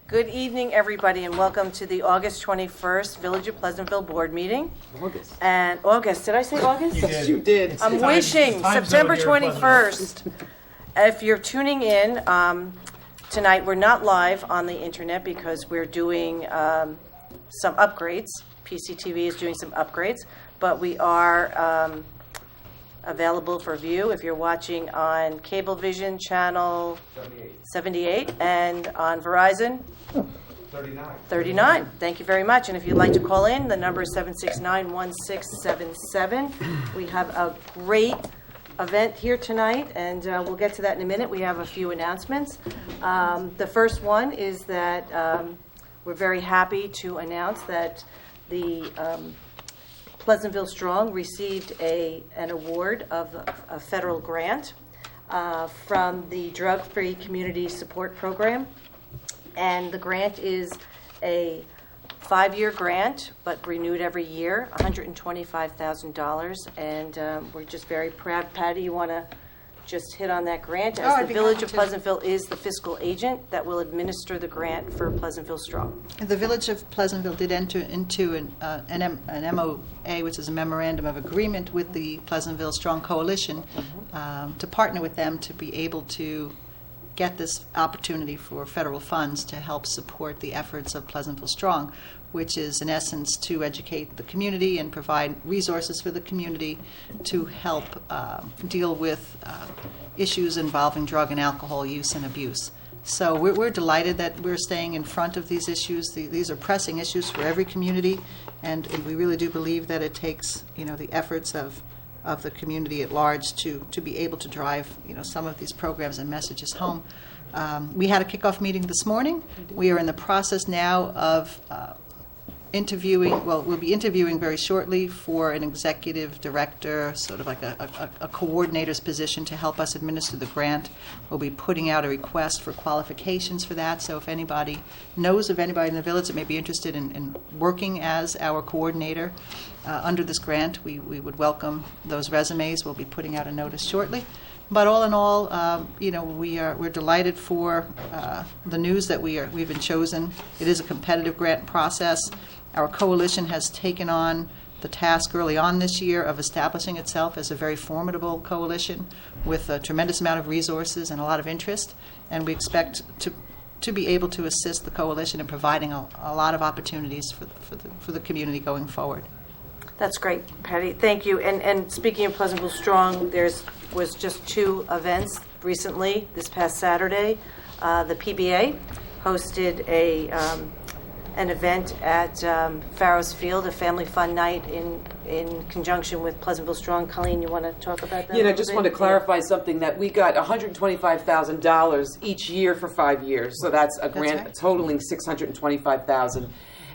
Good evening, everybody, and welcome to the August 21st Village of Pleasantville Board Meeting. August. Did I say August? Yes, you did. I'm wishing September 21st. If you're tuning in, tonight we're not live on the internet because we're doing some upgrades. PCTV is doing some upgrades, but we are available for view if you're watching on Cablevision channel 78 and on Verizon 39. Thank you very much. And if you'd like to call in, the number is 769-1677. We have a great event here tonight, and we'll get to that in a minute. We have a few announcements. The first one is that we're very happy to announce that the Pleasantville Strong received an award of a federal grant from the Drug-Free Community Support Program. And the grant is a 5-year grant, but renewed every year, $125,000. And we're just very proud. Patty, you want to just hit on that grant? As the Village of Pleasantville is the fiscal agent that will administer the grant for Pleasantville Strong. The Village of Pleasantville did enter into an MOA, which is a Memorandum of Agreement with the Pleasantville Strong Coalition, to partner with them to be able to get this opportunity for federal funds to help support the efforts of Pleasantville Strong, which is in essence to educate the community and provide resources for the community to help deal with issues involving drug and alcohol use and abuse. So we're delighted that we're staying in front of these issues. These are pressing issues for every community, and we really do believe that it takes the efforts of the community at large to be able to drive some of these programs and messages home. We had a kickoff meeting this morning. We are in the process now of interviewing, we'll be interviewing very shortly for an executive director, sort of like a coordinator's position to help us administer the grant. We'll be putting out a request for qualifications for that, so if anybody knows of anybody in the village that may be interested in working as our coordinator under this grant, we would welcome those resumes. We'll be putting out a notice shortly. But all in all, we're delighted for the news that we've been chosen. It is a competitive grant process. Our coalition has taken on the task early on this year of establishing itself as a very formidable coalition with a tremendous amount of resources and a lot of interest, and we expect to be able to assist the coalition in providing a lot of opportunities for the community going forward. That's great, Patty. Thank you. And speaking of Pleasantville Strong, was just 2 events recently. This past Saturday, the PBA hosted an event at Farrows Field, a family fun night in conjunction with Pleasantville Strong. Colleen, you want to talk about that? Yeah, I just want to clarify something, that we got $125,000 each year for 5 years. So that's a grant totaling $625,000.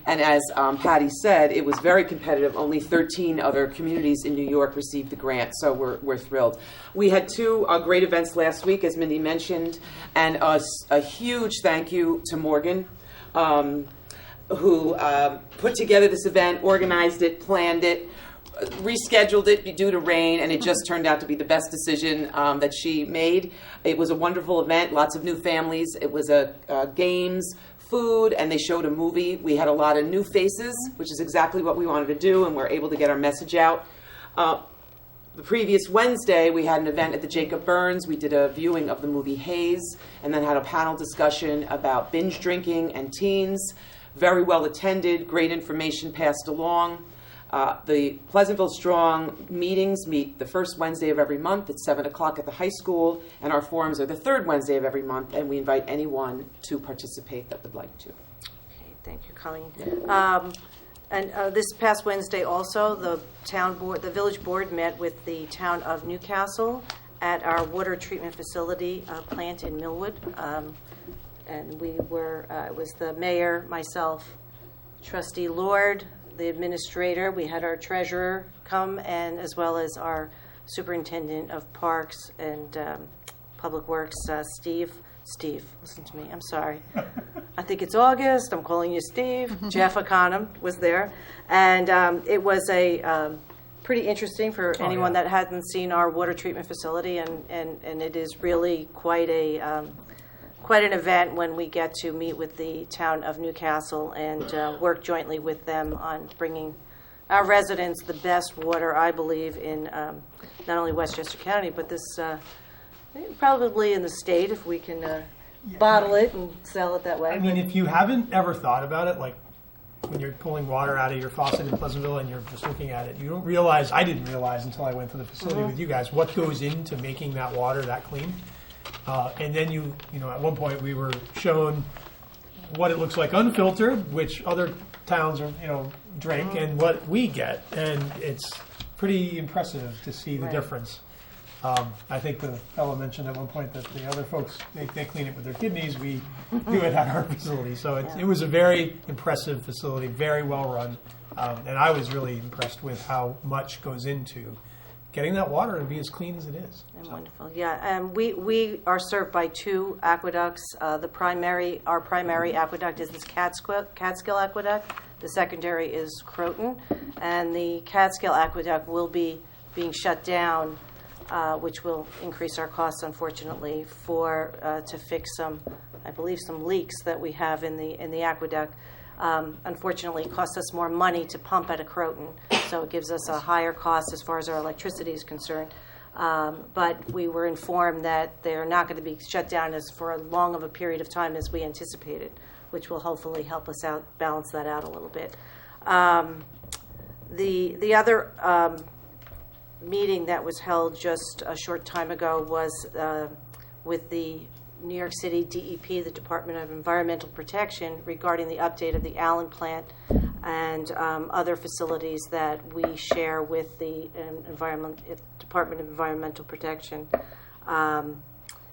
And as Patty said, it was very competitive. Only 13 other communities in New York received the grant, so we're thrilled. We had 2 great events last week, as Mindy mentioned, and a huge thank you to Morgan, who put together this event, organized it, planned it, rescheduled it due to rain, and it just turned out to be the best decision that she made. It was a wonderful event, lots of new families. It was games, food, and they showed a movie. We had a lot of new faces, which is exactly what we wanted to do, and we're able to get our message out. The previous Wednesday, we had an event at the Jacob Burns. We did a viewing of the movie Haze, and then had a panel discussion about binge drinking and teens. Very well attended, great information passed along. The Pleasantville Strong meetings meet the first Wednesday of every month at 7 o'clock at the high school, and our forums are the third Wednesday of every month, and we invite anyone to participate that would like to. Okay, thank you, Colleen. And this past Wednesday also, the village board met with the town of Newcastle at our water treatment facility plant in Millwood. And we were, it was the mayor, myself, Trustee Lord, the administrator. We had our treasurer come, and as well as our superintendent of parks and public works, Steve, listen to me. I'm sorry. I think it's August. I'm calling you Steve. Jeff O'Connor was there. And it was a pretty interesting for anyone that hadn't seen our water treatment facility. And it is really quite quite an event when we get to meet with the town of Newcastle and work jointly with them on bringing our residents the best water, I believe, in not only Westchester County, but this probably in the state, if we can bottle it and sell it that way. I mean, if you haven't ever thought about it, like when you're pulling water out of your faucet in Pleasantville and you're just looking at it, you don't realize, I didn't realize until I went to the facility with you guys, what goes into making that water that clean. And then you know, at one point we were shown what it looks like unfiltered, which other towns are, drink, and what we get. And it's pretty impressive to see the difference. I think the fellow mentioned at one point that the other folks, they clean it with their kidneys. We do it at our facility. So it was a very impressive facility, very well run. And I was really impressed with how much goes into getting that water to be as clean as it is. And wonderful, yeah. We are served by 2 aqueducts. Our primary aqueduct is this Catskill Aqueduct. The secondary is Croton. And the Catskill Aqueduct will be being shut down, which will increase our costs, unfortunately, to fix some leaks that we have in the aqueduct. Unfortunately, it costs us more money to pump at a Croton, so it gives us a higher cost as far as our electricity is concerned. But we were informed that they're not going to be shut down for as long of a period of time as we anticipated, which will hopefully help us balance that out a little bit. The other meeting that was held just a short time ago was with the New York City DEP, the Department of Environmental Protection, regarding the update of the Allen plant and other facilities that we share with the Department of Environmental Protection.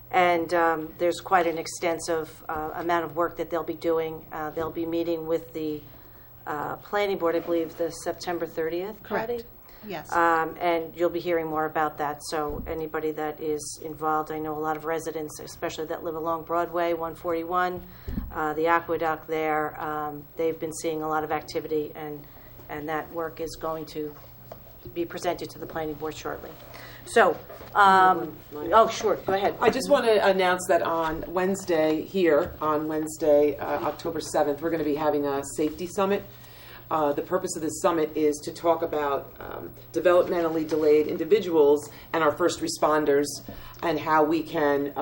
There's quite an extensive amount of work that they'll be doing. They'll be meeting with the Planning Board, I believe, the September 30th. Correct. Friday? Yes. And you'll be hearing more about that. So anybody that is involved, I know a lot of residents, especially that live along Broadway, 141, the aqueduct there, they've been seeing a lot of activity, and that work is going to be presented to the Planning Board shortly. So, sure, go ahead. I just want to announce that on Wednesday, October 7th, we're going to be having a safety summit. The purpose of this summit is to talk about developmentally delayed individuals and our first responders, and how we can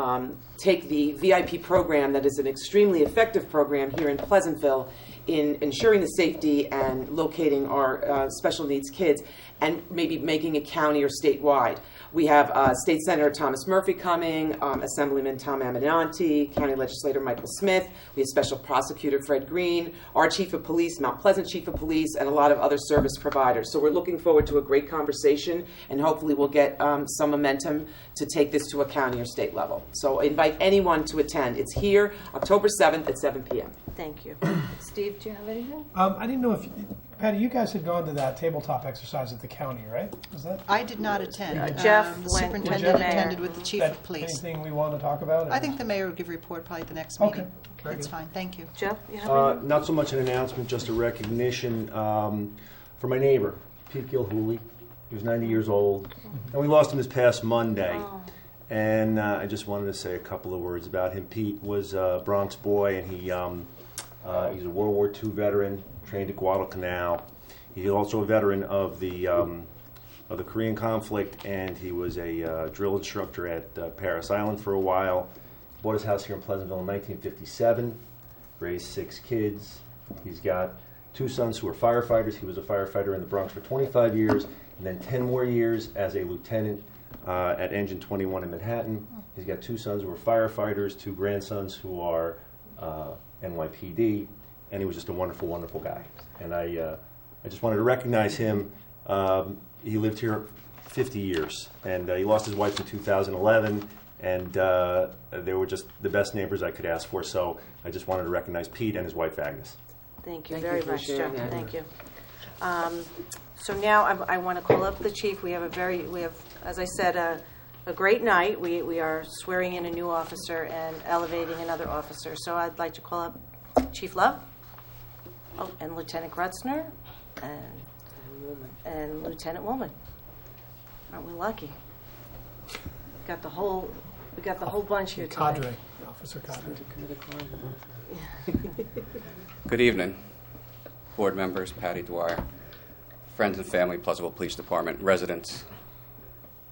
take the VIP program, that is an extremely effective program here in Pleasantville, in ensuring the safety and locating our special needs kids, and maybe making it county or statewide. We have State Senator Thomas Murphy coming, Assemblyman Tom Amadante, County Legislator Michael Smith. We have Special Prosecutor Fred Green, our Chief of Police, Mount Pleasant Chief of Police, and a lot of other service providers. So we're looking forward to a great conversation, and hopefully we'll get some momentum to take this to a county or state level. So I invite anyone to attend. It's here, October 7th at 7 p.m. Thank you. Steve, do you have anything? I didn't know if, Patty, you guys had gone to that tabletop exercise at the county, right? Was that? I did not attend. Jeff The went superintendent with the attended mayor. with the chief of police. Anything we want to talk about? I think the mayor will give a report probably at the next Okay. meeting. Very That's good. fine. Thank you. Jeff, you have anything? Not so much an announcement, just a recognition for my neighbor, Pete Gilhooly. He was 90 years old, and we lost him this past Monday. Oh. And I just wanted to say a couple of words about him. Pete was a Bronx boy, and he's a World War II veteran, trained at Guadalcanal. He's also a veteran of the Korean conflict, and he was a drill instructor at Paris Island for a while. Bought his house here in Pleasantville in 1957, raised 6 kids. He's got 2 sons who are firefighters. He was a firefighter in the Bronx for 25 years, and then 10 more years as a lieutenant at Engine 21 in Manhattan. He's got 2 sons who are firefighters, 2 grandsons who are NYPD, and he was just a wonderful, wonderful guy. And I just wanted to recognize him. He lived here 50 years, and he lost his wife in 2011, and they were just the best neighbors I could ask for. So I just wanted to recognize Pete and his wife, Agnes. Thank you Thank very you for much, sharing Jeff. that. Thank you. So now I want to call up the chief. We have, as I said, a great night. We are swearing in a new officer and elevating another officer. So I'd like to call up Chief Love, and Lieutenant Grutzner, and Lieutenant Woolman. Aren't we lucky? Got the whole We got the whole bunch here tonight. Cadre, Officer Cadre. Good evening, board members, Patty Dwyer, friends and family, Pleasantville Police Department, residents.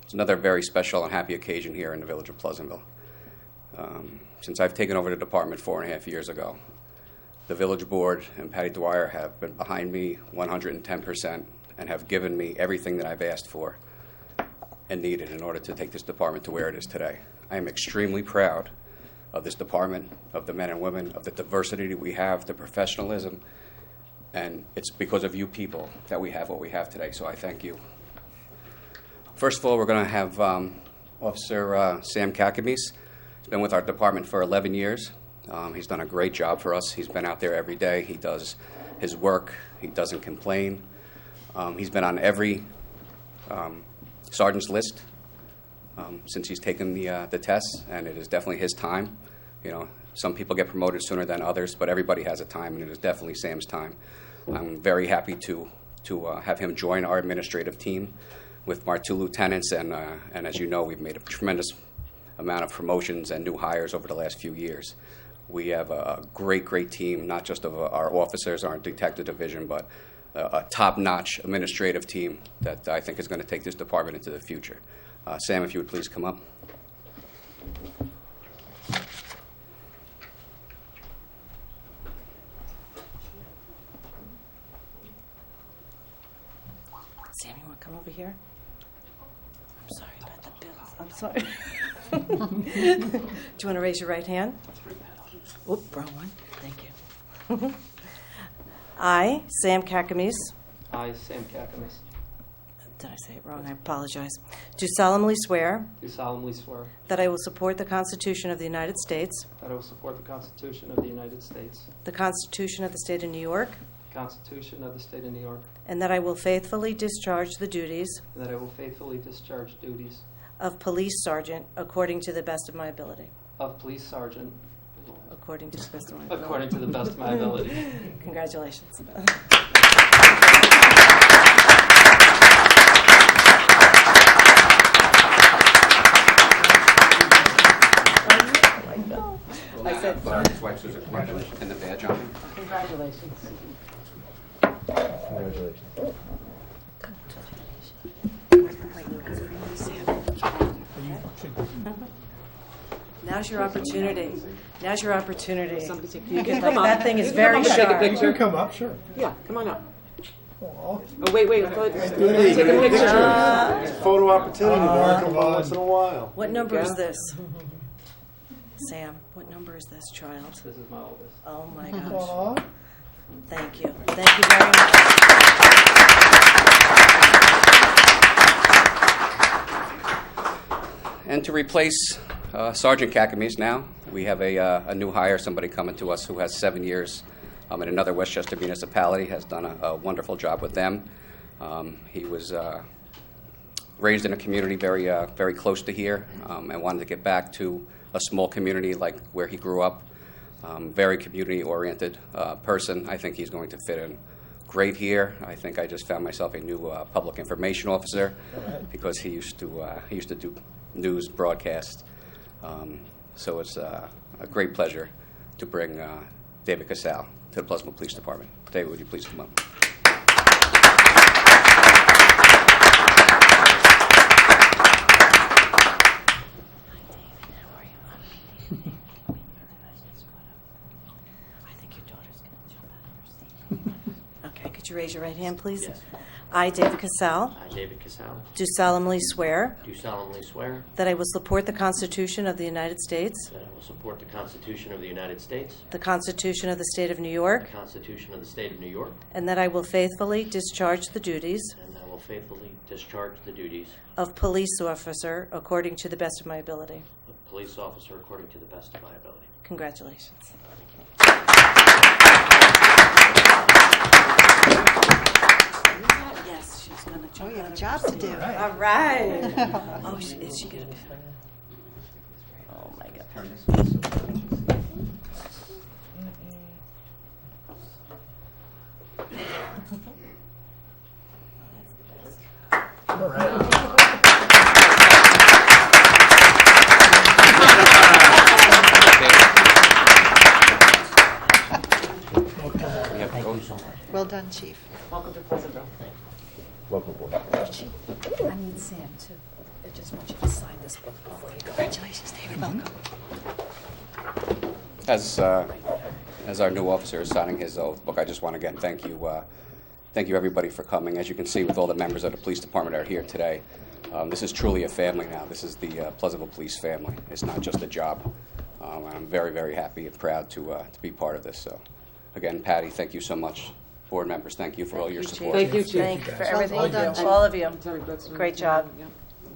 It's another very special and happy occasion here in the village of Pleasantville. Since I've taken over the department 4.5 years ago, the village board and Patty Dwyer have been behind me 110% and have given me everything that I've asked for and needed in order to take this department to where it is today. I am extremely proud of this department, of the men and women, of the diversity we have, the professionalism, and it's because of you people that we have what we have today, so I thank you. First of all, we're going to have Officer Sam Kakamis. He's been with our department for 11 years. He's done a great job for us. He's been out there every day. He does his work. He doesn't complain. He's been on every sergeant's list since he's taken the tests, and it is definitely his time. You know, some people get promoted sooner than others, but everybody has a time, and it is definitely Sam's time. I'm very happy to have him join our administrative team with our 2 lieutenants, and as you know, we've made a tremendous amount of promotions and new hires over the last few years. We have a great team, not just of our officers, our detective division, but a top-notch administrative team that I think is going to take this department into the future. Sam, if you would please come up. Sam, you want to come over here? I'm sorry about the bills. I'm sorry. Do you want to raise your right hand? Oop, wrong one. Thank you. I, Sam Kakamis. I, Sam Kakamis, Did I say it wrong? I apologize. Do solemnly swear do solemnly swear that I will support the Constitution of the United States, that I will support the Constitution of the United States, the Constitution of the State of New York, the Constitution of the State of New York, and that I will faithfully discharge the duties and that I will faithfully discharge duties of police sergeant according to the best of my ability. of police sergeant According to the best of my ability. according to the best of my ability. Congratulations. I said Sergeant Wexler's equipment and the badge on him. Congratulations. Now's your opportunity. Now's your opportunity. You can, that thing is very Take a sharp. picture. You come up, sure. Yeah, come on up. Aw. Oh, wait. I thought take a picture. It's a photo opportunity. come Come on. once in a while. What number is go. this? Sam, what number is this, child? This is my oldest. Oh my gosh. Aw. Thank you. Thank you very much. And to replace Sergeant Kakamis now, we have a new hire, somebody coming to us who has 7 years in another Westchester municipality, has done a wonderful job with them. He was raised in a community very close to here and wanted to get back to a small community like where he grew up. Very community-oriented person. I think he's going to fit in great here. I think I just found myself a new public information officer because he used to do news broadcast. So it's a great pleasure to bring David Casal to the Pleasantville Police Department. David, would you please come up? Okay, could you raise your right hand, please? Yes. I, David Casal, I, David Casal, do solemnly swear do solemnly swear that I will support the Constitution of the United States, that I will support the Constitution of the United States, the Constitution of the State of New York, the Constitution of the State of New York, and that I will faithfully discharge the duties and I will faithfully discharge the duties of police officer according to the best of my ability. of police officer according to the best of my ability. Congratulations. Yes, she's going to Oh, you have a job to do. All right. Oh, is she going to? Oh, my God. All right. done, Chief. Welcome to Pleasantville. Welcome aboard. I need Sam too. I just want you to sign this book before you go. Congratulations, David. Welcome. As our new officer is signing his oath book, I just want to again thank you everybody for coming. As you can see, with all the members of the police department that are here today, this is truly a family now. This is the Pleasantville Police family. It's not just a job. And I'm very, very happy and proud to be part of this. So, again, Patty, thank you so much. Board members, thank you for all your support. Thank you, Chief. Thank you for everything Well you done, do, Chief. all of you. That's Great job.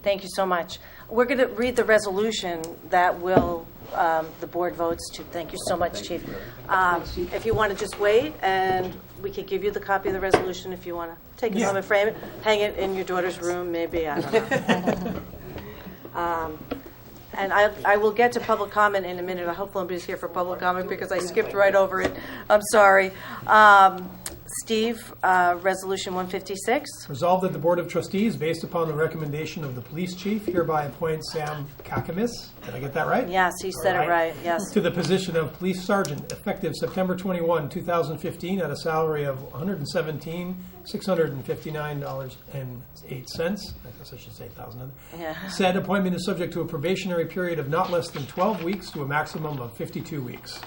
Thank you so much. We're going to read the resolution that will, the board votes to. Thank you so much, Chief. If you want to just wait, and we could give you the copy of the resolution if you want to take it home and frame it, hang it in your daughter's room, maybe, I don't know. And I will get to public comment in a minute. I hope nobody's here for public comment because I skipped right over it. I'm sorry. Steve, Resolution 156. Resolved that the Board of Trustees, based upon the recommendation of the police chief, hereby appoints Sam Kakamis, did I get that right? Yes, he said it right, yes. To the position of police sergeant, effective September 21, 2015, at a salary of $117,659.08. I guess I should say $1,000. Yeah. Said appointment is subject to a probationary period of not less than 12 weeks to a maximum of 52 weeks.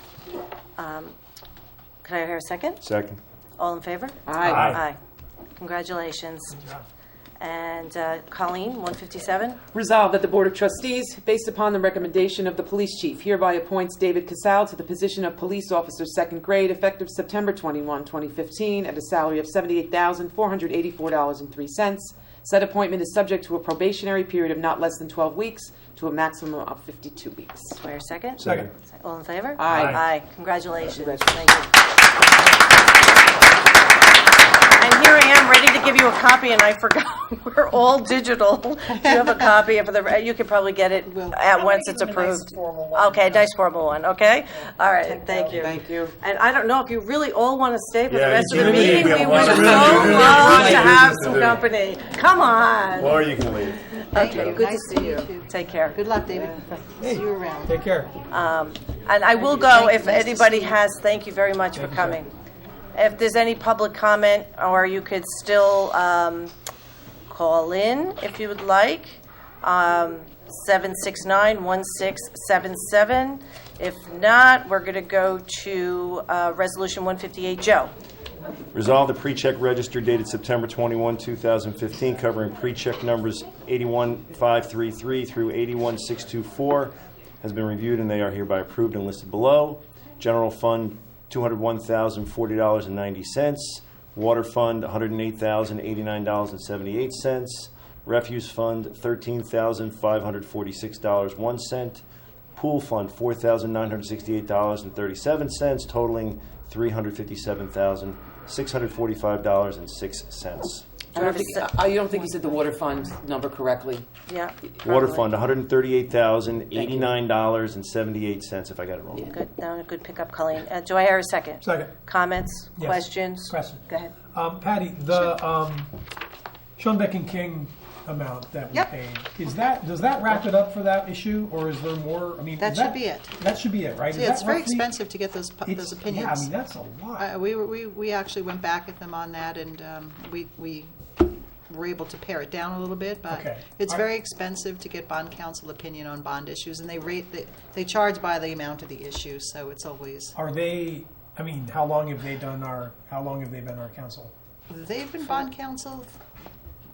Can I hear a second? Second. All in favor? Aye. Aye. Congratulations. And Colleen, 157. Resolved that the Board of Trustees, based upon the recommendation of the police chief, hereby appoints David Casal to the position of police officer, 2nd grade, effective September 21, 2015, at a salary of $78,484.03. Said appointment is subject to a probationary period of not less than 12 weeks to a maximum of 52 weeks. Do I hear a second? Second. All in favor? Aye. Aye. Congratulations. Congratulations. Thank you. And here I am, ready to give you a copy, and I forgot. We're all digital. Do you have a copy of the? You could probably get it at once it's approved. Okay, nice formal one. Okay. All right. Thank you. Thank you. And I don't know if you really all want to stay for the Yeah, rest you of the can leave. meeting. We Yeah, would really, so really, love really to good have to some do. company. Come on. Or you can leave. Okay. Good to Nice see you. too. Take care. Good luck, David. See you around. Take care. And I will go if anybody has, thank you very much for coming. If there's any public comment, or you could still call in if you would like, 769-1677. If not, we're going to go to Resolution 158. Joe. Resolve the pre-check register dated September 21, 2015, covering pre-check numbers 81533 through 81624, has been reviewed and they are hereby approved and listed below. General Fund, $201,040.90. Water Fund, $108,089.78. Refuse Fund, $13,546.01. Pool Fund, $4,968.37, totaling $357,645.06. You don't think you said the water fund number correctly? Yeah. Water probably. Fund, $138,089.78, if I got it wrong. Good. No, good pickup, Colleen. Do I hear a second? Second. Comments? Yes. Questions? Question. Go ahead. Patty, the Schoenbeck and King amount that we Yep. paid, does that wrap it up for that issue, or is there more? I mean, That should be it. That should be it, right? Yeah, Is it's that very roughly- expensive to get those It's- opinions. Yeah, I mean, that's a lot. We actually went back at them on that, and we were able to pare it down a little bit, but Okay. it's All very right. expensive to get bond counsel opinion on bond issues, and they charge by the amount of the issue, so it's always. Are they? I mean, how long have they been our counsel? They've been bond counsel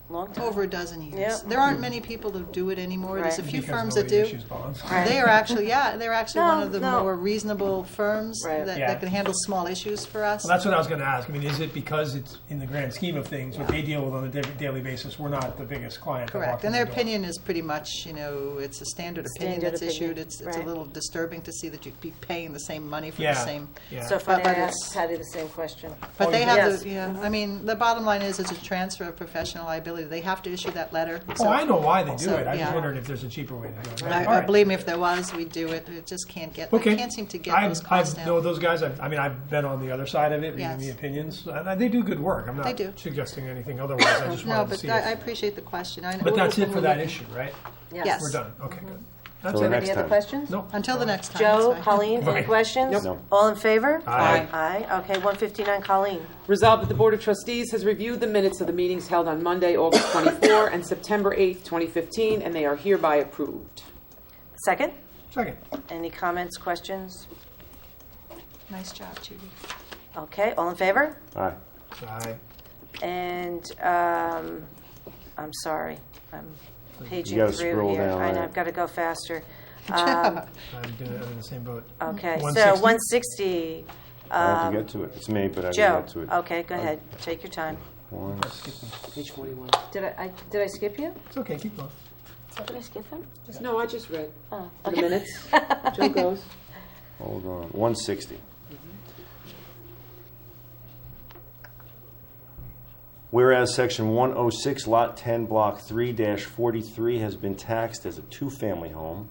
Long time. over a dozen years. Yeah. There aren't many people who do it anymore. There's a Right. few Because firms that nobody do. issues bonds. They are actually, they're actually No, one of the no. more reasonable firms Right. that, Yeah. that can handle small issues for us. Well, that's what I was going to ask. I mean, is it because it's in the grand scheme of things, what they deal with on a daily basis, we're not the biggest client? that Correct, walks and in their the door. opinion is pretty much, it's a standard opinion Standard that's opinion, issued. It's a right. little disturbing to see that you'd be paying the same money for Yeah. the same. Yeah. So funny, I But asked it's- Patty the same question. But Oh, they you have did? I mean, the bottom line is it's a transfer of professional liability. They have to issue that letter. Oh, I know why they do So, it. I just yeah. wondered if there's a cheaper way to do it. All I right. believe me, if there was, we'd do it. It just can't get. Okay. I can't seem to get those costs I know down. those guys. I've been on the other side of it, reading Yes. the opinions, and they do good work. I'm They not do. suggesting anything otherwise. I just No, wanted to but see I it. appreciate the question. But that's it for that issue, right? Yes. We're done. Okay, good. That's Till the it. next Any other time. questions? No. Until the next time. Joe, that's fine. Colleen, any Right. questions? Nope. No. All in favor? Aye. Aye. Okay, 159, Colleen. Resolved that the Board of Trustees has reviewed the minutes of the meetings held on Monday, August 24, and September 8, 2015, and they are hereby approved. Second? Second. Any comments, questions? Nice job, Judy. Okay, all in favor? Aye. Aye. And, I'm sorry, I'm paging gotta through scroll here. down, I know, right. I've got to go faster. I'm in the same boat. Okay, 160? so 160. I have to get to it. It's me, but I Joe, can get to it. okay, go ahead, take your time. One, Page 41. Did I skip you? It's okay, keep going. Did I skip him? No, I just read Oh, the okay. minutes. Joe goes. hold on. 160. Whereas Section 106, Lot 10, Block 3-43 has been taxed as a two-family home,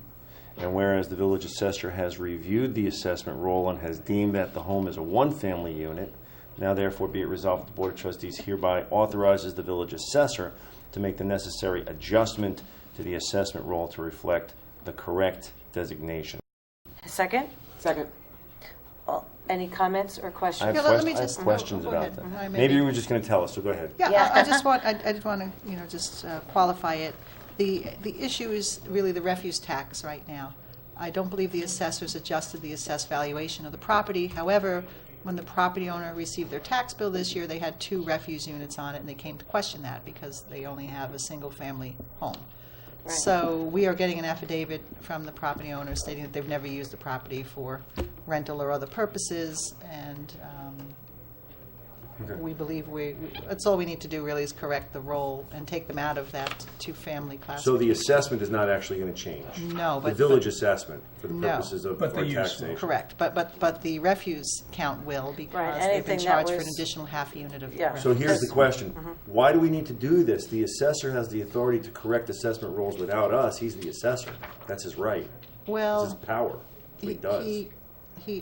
and whereas the village assessor has reviewed the assessment roll and has deemed that the home is a one-family unit, now therefore be it resolved that the Board of Trustees hereby authorizes the village assessor to make the necessary adjustment to the assessment roll to reflect the correct designation. Second? Second. Any comments or I questions? have, Yeah, let me just- questions go about ahead. that. I Maybe maybe- you were just going to tell us, so go ahead. Yeah, Yeah. I just want to, just qualify it. The issue is really the refuse tax right now. I don't believe the assessors adjusted the assessed valuation of the property. However, when the property owner received their tax bill this year, they had 2 refuse units on it, and they came to question that because they only have a single-family home. Right. So we are getting an affidavit from the property owner stating that they've never used the property for rental or other purposes, and Okay. we believe that's all we need to do really is correct the roll and take them out of that two-family classification. So the assessment is not actually going to change? No, The but- village assessment for the No. purposes of But the our use. taxation? Correct, but the refuse count will Right, because they've anything been that charged for an was- additional half unit of Yeah. refuse. So here's the That's- question. Why do we need to do this? The assessor has the authority to correct assessment rolls without us. He's the assessor. That's his right. It's his Well, power. He does. he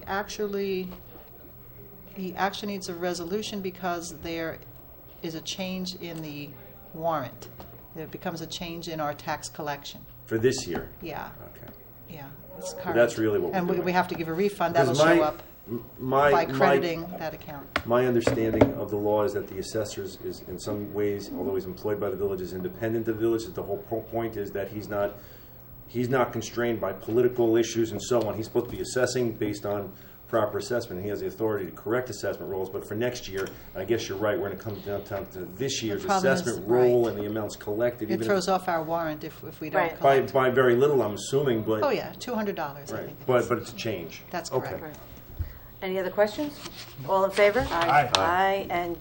actually needs a resolution because there is a change in the warrant. There becomes a change in our tax collection. For this year. Yeah, Okay. yeah, it's current. that's really what we're And doing. we have to give a refund. That'll Because show up by crediting that account. My understanding of the law is that the assessor is in some ways, although he's employed by the village, is independent of the village. The whole point is that he's not constrained by political issues and so on. He's supposed to be assessing based on proper assessment. He has the authority to correct assessment rolls. But for next year, I guess you're right, we're going to come down to this year's The problem is- assessment roll right. and the amounts collected. It even throws off our warrant if we don't Right. collect. by very little, I'm assuming, but Oh, yeah, $200, I right. think. But it's a change. That's Okay. correct. Right. Any other questions? All in favor? Aye. Aye, and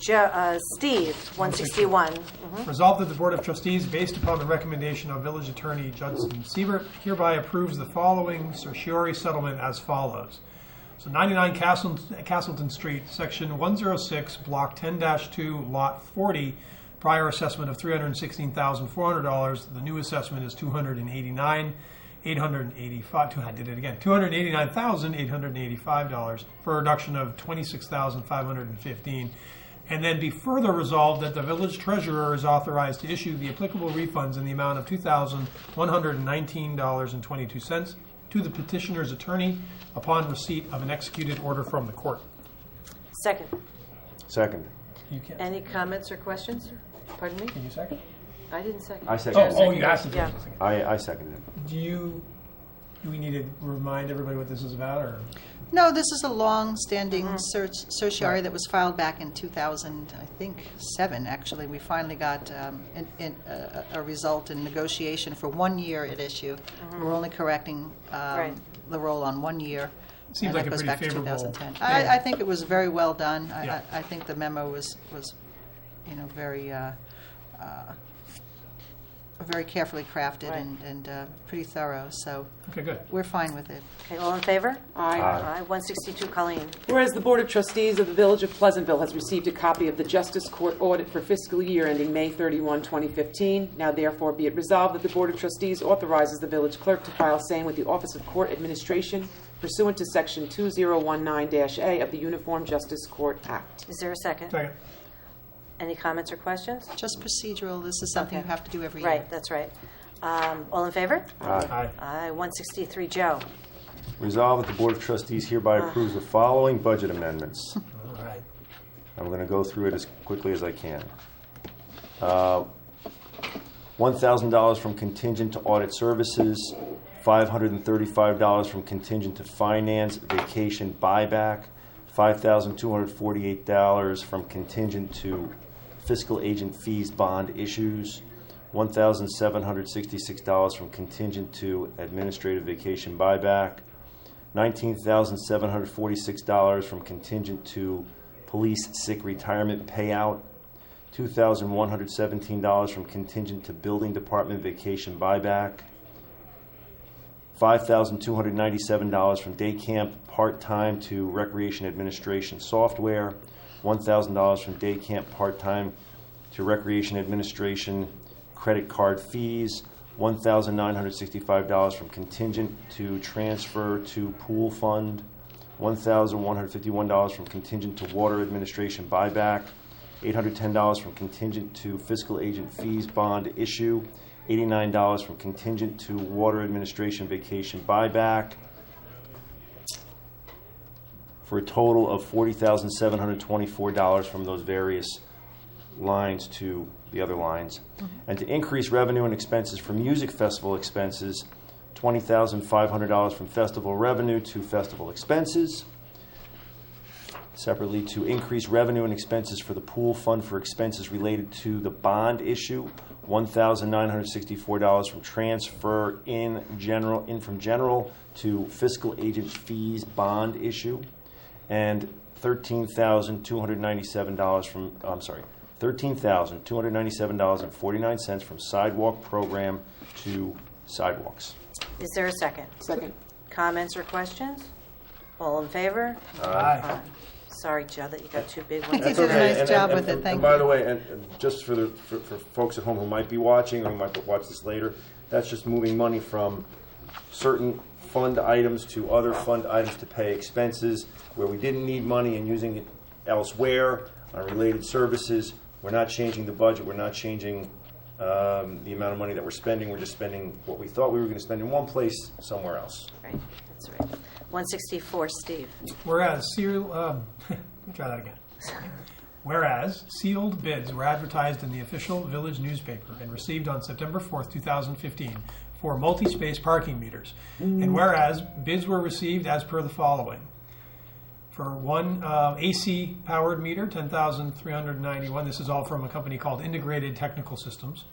Steve, 161. Resolved that the Board of Trustees, based upon the recommendation of Village Attorney Judson Siebert, hereby approves the following certiorari settlement as follows. So 99 Castleton Street, Section 106, Block 10-2, Lot 40, prior assessment of $316,400. The new assessment is $289,885 for a reduction of $26,515. And then be further resolved that the village treasurer is authorized to issue the applicable refunds in the amount of $2,119.22 to the petitioner's attorney upon receipt of an executed order from the court. Second. Second. You can't. Any comments or questions? Pardon me? Can you second? I didn't second. I second. Oh, you asked if Yeah. there was a second. I seconded it. Do we need to remind everybody what this is about, or? No, this is a long-standing certiorari that was filed back in 2007, actually. We finally got a result in negotiation for 1 year at issue. We're only correcting Right. the roll on 1 year. Seems and like that a goes pretty back to favorable- 2010. Yeah. I think it was very well done. Yeah. I think the memo was very carefully crafted Right. and pretty thorough, so Okay, good. we're fine with it. Okay, all in favor? Aye. Aye, 162, Colleen. Whereas the Board of Trustees of the Village of Pleasantville has received a copy of the Justice Court Audit for fiscal year ending May 31, 2015, now therefore be it resolved that the Board of Trustees authorizes the village clerk to file same with the Office of Court Administration pursuant to Section 2019-A of the Uniform Justice Court Act. Is there a second? Second. Any comments or questions? Just procedural, this is something you Okay. have to do every year. Right, that's right. All in favor? Aye. Aye. 163, Joe. Resolved that the Board of Trustees hereby approves the following budget amendments. All right. I'm going to go through it as quickly as I can. $1,000 from contingent to audit services, $535 from contingent to finance vacation buyback, $5,248 from contingent to fiscal agent fees bond issues, $1,766 from contingent to administrative vacation buyback, $19,746 from contingent to police sick retirement payout, $2,117 from contingent to building department vacation buyback, $5,297 from day camp part-time to recreation administration software, $1,000 from day camp part-time to recreation administration credit card fees, $1,965 from contingent to transfer to pool fund, $1,151 from contingent to water administration buyback, $810 from contingent to fiscal agent fees bond issue, $89 from contingent to water administration vacation buyback, for a total of $40,724 from those various lines to the other lines. And to increase revenue and expenses for music festival expenses, $20,500 from festival revenue to festival expenses. Separately, to increase revenue and expenses for the pool fund for expenses related to the bond issue, $1,964 from transfer in from general to fiscal agent fees bond issue, and $13,297.49 from sidewalk program to sidewalks. Is there a second? Second. Comments or questions? All in favor? Aye. Sorry, Joe, that you got two big You ones. did a nice job with it, thank And by you. the way, and just for folks at home who might be watching or who might watch this later, that's just moving money from certain fund items to other fund items to pay expenses where we didn't need money and using it elsewhere on related services. We're not changing the budget. We're not changing the amount of money that we're spending. We're just spending what we thought we were going to spend in one place somewhere else. Right, that's right. 164, Steve. Whereas let me try that again. Whereas sealed bids were advertised in the official village newspaper and received on September 4th, 2015 for multi-space parking meters. And whereas bids were received as per the following. For one AC powered meter, $10,391. This is all from a company called Integrated Technical Systems.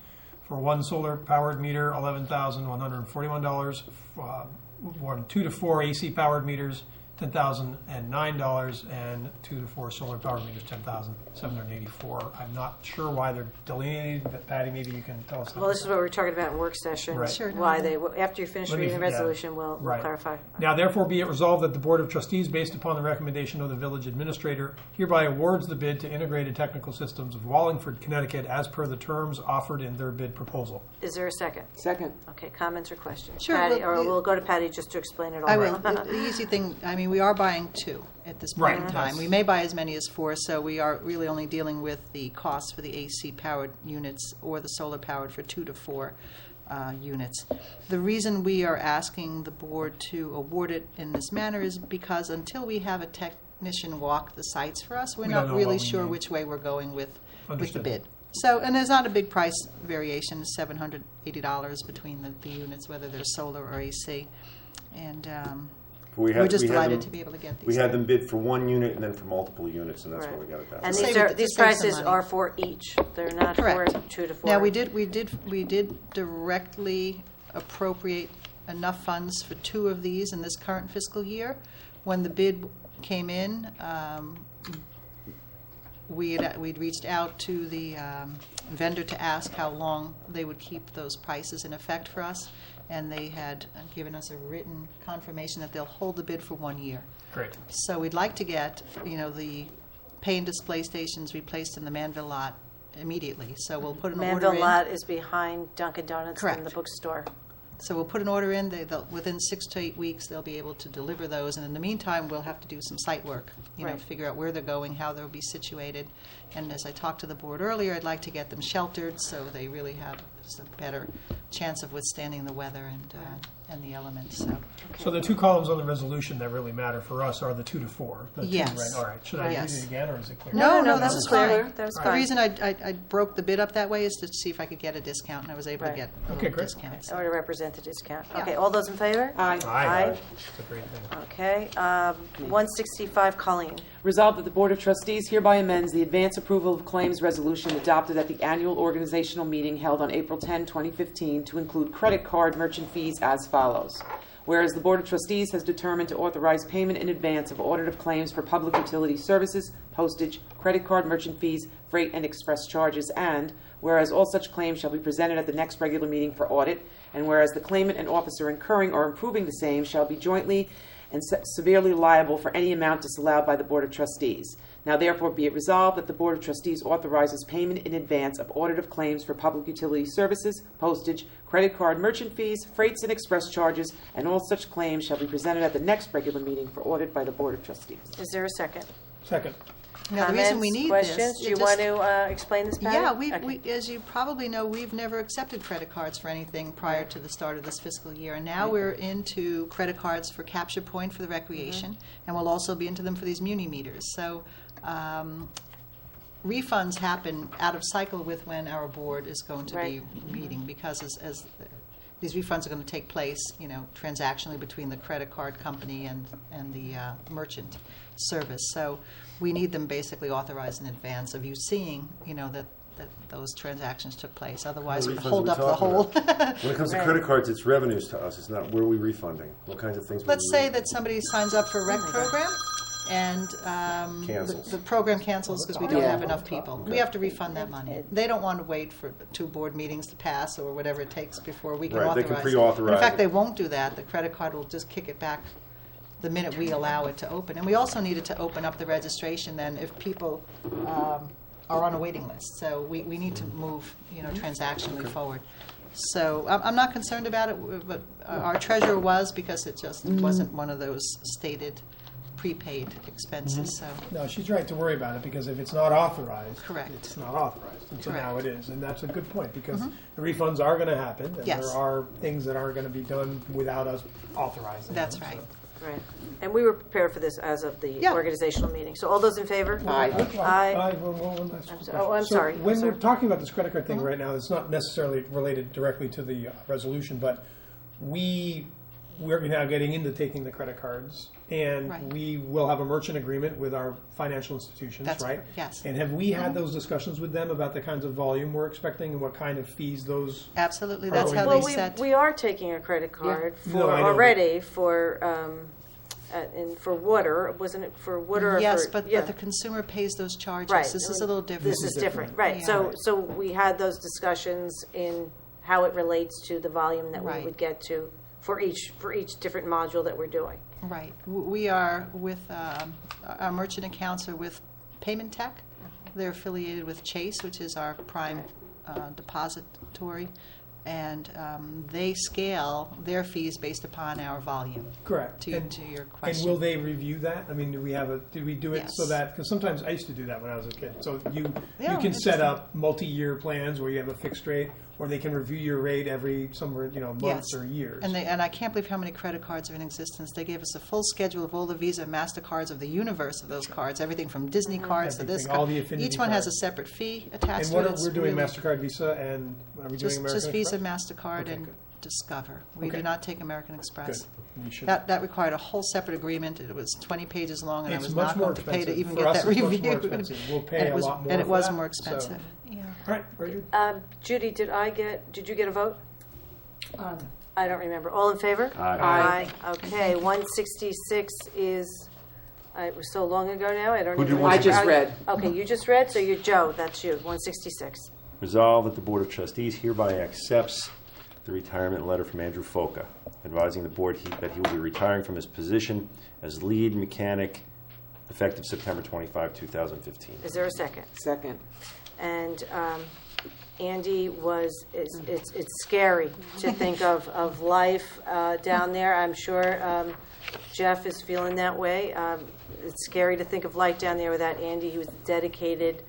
For one solar powered meter, $11,141. 2 to 4 AC powered meters, $10,009, and 2 to 4 solar powered meters, $10,784. I'm not sure why they're delineated, but Patty, maybe you can tell us. Well, this is what we were talking about in work session. Right. Sure, no, Why no. they, after you finish Let me- reading the yeah. resolution, we'll Right. clarify. Now, therefore, be it resolved that the Board of Trustees, based upon the recommendation of the village administrator, hereby awards the bid to Integrated Technical Systems of Wallingford, Connecticut, as per the terms offered in their bid proposal. Is there a second? Second. Okay, comments or questions? Sure, Patty, well, or you- we'll go to Patty just to explain it all. I will. right. The easy thing, I mean, we are buying two at this point in Right. time. We may buy as many as four, so we are really only dealing with the cost for the AC-powered units or the solar-powered for 2 to 4 units. The reason we are asking the board to award it in this manner is because until we have a technician walk the sites for us, we're We don't not know really what we sure need. which way we're going with the Understood. bid. So, and there's not a big price variation, $780 between the units, whether they're solar or AC. And we're just delighted to be able to get these. We had them bid for one unit and then for multiple units, and that's Right. why we got it that And way. Save these it- are, these save some prices money. are for each. They're not for Correct. 2 to 4. Now, we did directly appropriate enough funds for two of these in this current fiscal year. When the bid came in, we'd reached out to the vendor to ask how long they would keep those prices in effect for us, and they had given us a written confirmation that they'll hold the bid for 1 year. Great. So we'd like to get, the pay and display stations replaced in the Manville lot immediately. So we'll put an order Manville in. lot is behind Dunkin' Donuts and Correct. the bookstore. So we'll put an order in. Within 6 to 8 weeks, they'll be able to deliver those. And in the meantime, we'll have to do some site work, Right. figure out where they're going, how they'll be situated. And as I talked to the board earlier, I'd like to get them sheltered so they really have just a better chance of withstanding the weather and the elements. So the two columns on the resolution that really matter for us are the 2 to 4. The Yes. Two, right? All right. Should I Yes. read it again, or is it clear? No, that that was was clear. fine. That was The fine. reason I broke the bid up that way is to see if I could get a discount, and I was able Right. to get a Okay, little great. discount. In order to represent the discount. Yeah. Okay, all those in favor? Aye. Aye. It's a great thing. Okay, 165, Colleen. Resolved that the Board of Trustees hereby amends the advance approval of claims resolution adopted at the annual organizational meeting held on April 10, 2015, to include credit card merchant fees as follows. Whereas the Board of Trustees has determined to authorize payment in advance of audit of claims for public utility services, postage, credit card merchant fees, freight, and express charges, and whereas all such claims shall be presented at the next regular meeting for audit, and whereas the claimant and officer incurring or improving the same shall be jointly and severely liable for any amount disallowed by the Board of Trustees. Now therefore be it resolved that the Board of Trustees authorizes payment in advance of audit of claims for public utility services, postage, credit card merchant fees, freights and express charges, and all such claims shall be presented at the next regular meeting for audit by the Board of Trustees. Is there a second? Second. Now, the reason we Comments, need questions? this... Do you it want just- to explain this, Patty? Yeah, Okay. as you probably know, we've never accepted credit cards for anything prior to the start of this fiscal year. And now we're into credit cards for Capture Point for the recreation, and we'll also be into them for these muni meters. So refunds happen out of cycle with when our board is going to Right. be meeting, because as these refunds are going to take place, transactionally between the credit card company and the merchant service. So we need them basically authorized in advance of you seeing, that those transactions took place. Otherwise, What it would refunds are hold we up the talking whole. about? When it comes to Right. credit cards, it's revenues to us. It's not where are we refunding. What kinds of things? Let's say that somebody signs up for a rec program and Cancels. the program cancels because we don't Yeah. have enough people. We have to refund that money. They don't want to wait for 2 board meetings to pass or whatever it takes before we can Right, they authorize can it. pre-authorize In fact, it. they won't do that. The credit card will just kick it back the minute we allow it to open. And we also needed to open up the registration then if people are on a waiting list. So we need to move, transactionally forward. So I'm not concerned about it, but our treasurer was, because it just wasn't one of those stated prepaid expenses. So No, she's right to worry about it, because if it's not authorized, Correct. it's not authorized. And so Correct. now it is. And that's a good point, because the refunds are going to happen, and Yes. there are things that aren't going to be done without us authorizing that's them, right. Right. And we were prepared for this as of the Yeah. organizational meeting. So all those in favor? Aye. Aye. One last I'm so- question. oh, I'm So sorry. I'm When sorry. we're talking about this credit card thing right now, it's not necessarily related directly to the resolution, but we're now getting into taking the credit cards, and Right. we will have a merchant agreement with our financial institutions, That's right? correct, yes. And have we had those discussions with them about the kinds of volume we're expecting and what kind of fees those? Absolutely. That's Are how we- they Well, set. we are taking a credit card for No, I know, but- already for for water. Wasn't it for water? Or Yes, for, but yeah. the consumer pays those charges. Right. This is a little different. This is different, right? Yeah. So we had those discussions in how it relates to the volume that we Right. would get to for each different module that we're doing. Right. We are with, our merchant accounts are with Payment Tech. They're affiliated with Chase, which is our prime depository. And they scale their fees based upon our volume. Correct. To your And question. will they review that? I mean, did we do it Yes. so that, because sometimes I used to do that when I was a kid. So you Yeah, can set interesting. up multi-year plans where you have a fixed rate, or they can review your rate every months Yes. or years. And I can't believe how many credit cards are in existence. They gave us a full schedule of all the Visa and MasterCards of the universe of those cards, everything from Disney cards to this Everything, all card. the affinity Each one has a cards. separate fee attached And to what it. are, It's we're doing really MasterCard, Visa, and are we doing American just Visa, Express? MasterCard, Okay, and good. Discover. We Okay. do not take American Express. Good. We should. That required a whole separate agreement. It was 20 pages long, and I It's was much not more going to pay to expensive. even For get us, that it's much review. more expensive. We'll pay and a it was, lot more And it for was that, more so- expensive. Yeah. All right, very good. Judy, did you get a vote? I don't remember. All in favor? Aye. Aye. Okay, 166 is, it was so long ago now, I don't Who even did remember. I just read. Okay, you just read, so you're Joe, that's you, 166. Resolved that the Board of Trustees hereby accepts the retirement letter from Andrew Foca, advising the Board that he will be retiring from his position as lead mechanic effective September 25, 2015. Is there a second? Second. And Andy it's scary to think of life down there. I'm sure Jeff is feeling that way. It's scary to think of life down there without Andy. He was dedicated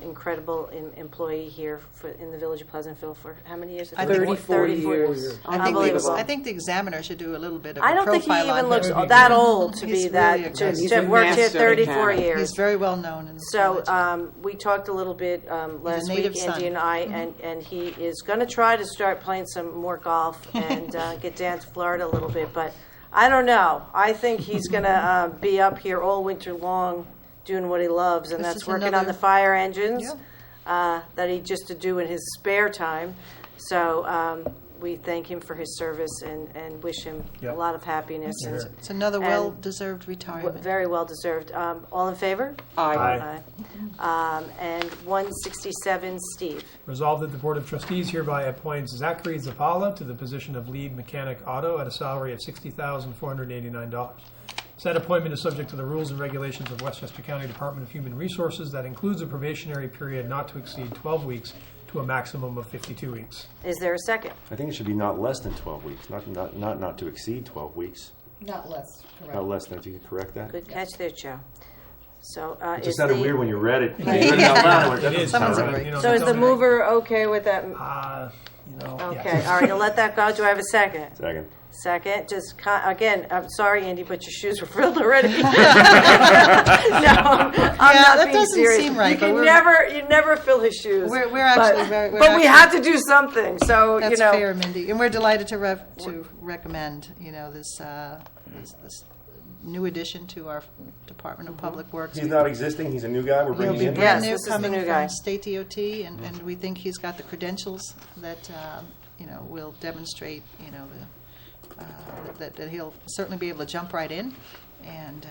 incredible employee here in the Village of Pleasantville for how many years? I think 34 years. Unbelievable. I think the examiner should do a little bit of I a don't think he profile on even him. looks That would be that good. old to He's be that, really to He's a have worked here master 34 mechanic. years. He's very well known in the So village. we talked a little bit last native week, son. Andy and I, and he is going to try to start playing some more golf and get down to Florida a little bit. But I don't know. I think he's going to be up here all winter long doing what he loves, and This that's is working on another- the fire engines Yeah. that he just to do in his spare time. So we thank him for his service and wish him Yep. a lot of happiness. Sure. It's another and- well-deserved retirement. Very well deserved. All in favor? Aye. And 167, Steve. Resolved that the Board of Trustees hereby appoints Zachary Zapala to the position of lead mechanic auto at a salary of $60,489. Said appointment is subject to the rules and regulations of Westchester County Department of Human Resources that includes a probationary period not to exceed 12 weeks to a maximum of 52 weeks. Is there a second? I think it should be not less than 12 weeks, not to exceed 12 weeks. Not less, correct. Not less than, if you could correct that. Good catch there, Joe. So It is just sounded the, weird when you read it. You read it out loud, I went, that It is. doesn't sound Someone's right. agreed. so is the mover okay with that? Okay, all right, I'll let that go. Do I have a second? Second. Second, just again, I'm sorry, Andy, but your shoes were filled already. No, I'm not that being doesn't serious. seem right, You but can we're- you never fill his shoes. We're actually very. but we had to do something. So That's you know, fair, Mindy, and we're delighted to recommend this new addition to our Department of Public Works. He's not existing, he's a new guy we're He'll bringing be in? brand Yes, new, this is the coming new from guy. State DOT, and we think he's got the credentials that will demonstrate that he'll certainly be able to jump right in. And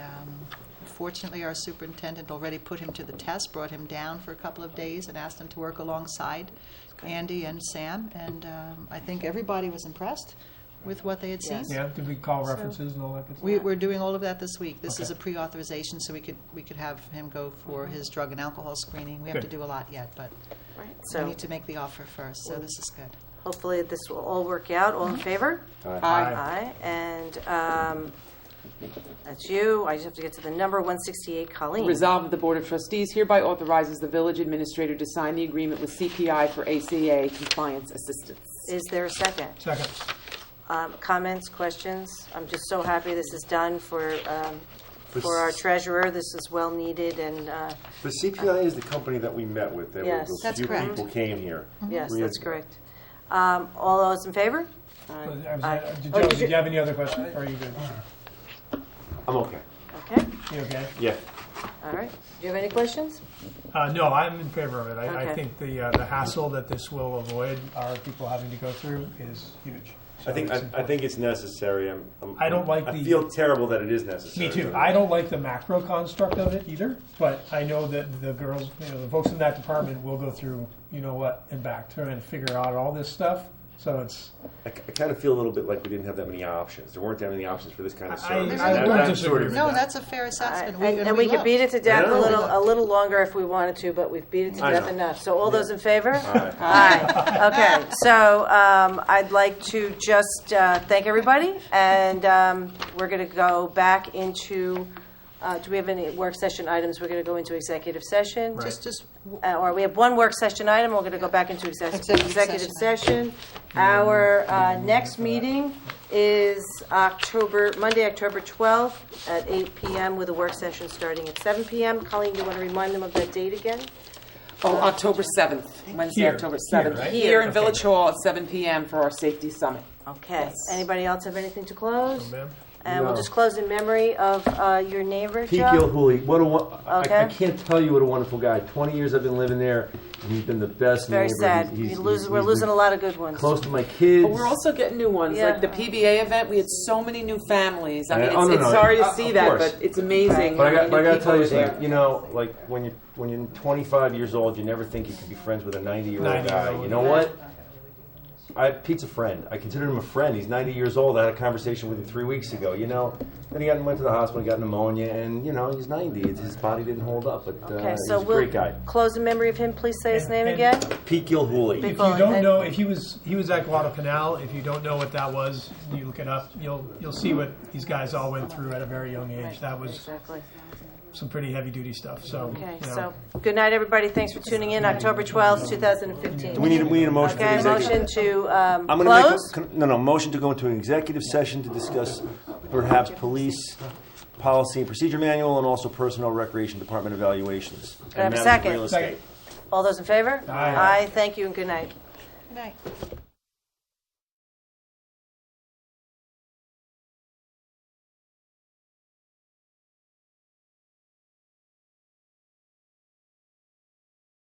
fortunately, our superintendent already put him to the test, brought him down for a couple of days, and asked him to work alongside Andy and Sam. And I think everybody was impressed with what they had seen. Yes. Yeah, did we call references and all that good stuff? We're doing all of that this week. This is a Okay. pre-authorization, so we could have him go for his drug and alcohol screening. We have to Good. do a lot yet, but right, we so need to make the offer first, so this is good. hopefully this will all work out. All in favor? Aye. Aye. And that's you. I just have to get to the number 168, Colleen. Resolved that the Board of Trustees hereby authorizes the village administrator to sign the agreement with CPI for ACA Compliance assistance. Is there a second? Second. Comments, questions? I'm just so happy this is done for our treasurer. This is well needed, and The CPI is the company that we met with. There Yes. were a That's few correct. people came here. yes, We that's had- correct. All those in favor? Did you have any other questions? Or are you good? I'm okay. Okay, You okay? Yeah. all right. Do you have any questions? No, I'm in favor of it. I Okay. think the hassle that this will avoid our people having to go through is huge. So I think it's I think it's necessary. I don't like I the- feel terrible that it is necessary. Me too. I don't like the macro construct of it either, but I know that the girls, the folks in that department will go through, and back to and figure out all this stuff. So it's. I kind of feel a little bit like we didn't have that many options. There weren't that many options for this kind of I service. don't That disagree sort of- with No, that. that's a fair assessment. And we could beat it to death I know. a little longer if we wanted to, but we've beat it to I death know. enough. So all those in favor? Aye. Aye. Okay, so I'd like to just thank everybody, and we're going to go back into, do we have any work session items? We're going to go into executive session. Right. Just Or we have one work session item, we're going to go back into executive Executive session. Our next meeting is Monday, October 12th at 8 p.m. with a work session starting at 7 p.m. Colleen, you want to remind them of that date again? October 7th, Wednesday, Here. October Here, 7th. right? Here in Okay. Village Hall at 7 p.m. for our safety summit. Okay. Yes. Anybody else have anything to close? Ma'am? And we'll No. just close in memory of your neighbor, Pete Joe. Gilhooly, Okay. I can't tell you what a wonderful guy. 20 years I've been living there, and he's been the best Very neighbor. sad. He's We're losing a lot of good ones. close to my kids. But we're also getting new ones, Yeah. like the PBA event. We had so many new families. I mean, Oh, no, it's no. sorry to see Of that, course. but it's amazing. But I how many got to people tell you are there. something. Like when you're 25 years old, you never think you could be friends with a 90-year-old 90-year-old, guy. You know yeah. what? Pete's a friend. I consider him a friend. He's 90 years old. I had a conversation with him 3 weeks ago. Then he went to the hospital, got pneumonia, and he's 90. His body didn't hold up, but Okay, he's so a we'll great guy. close in memory of him. Please say his And- name and- again. Pete Gilhooly. If you Well, don't and- know, if he was at Guadalcanal, if you don't know what that was, you look it up. You'll see what these guys all went through at a very young age. That was Exactly. some pretty heavy duty stuff. So, Okay, you know. so, good night, everybody. Thanks for tuning in, October 12th, 2015. We need a motion for Okay, executive. motion to I'm going to close. make a motion to go into an executive session to discuss perhaps police policy and procedure manual and also personnel recreation department evaluations. I have a And matters of second? real estate. All those in favor? Aye. Thank you, and good night. Good night.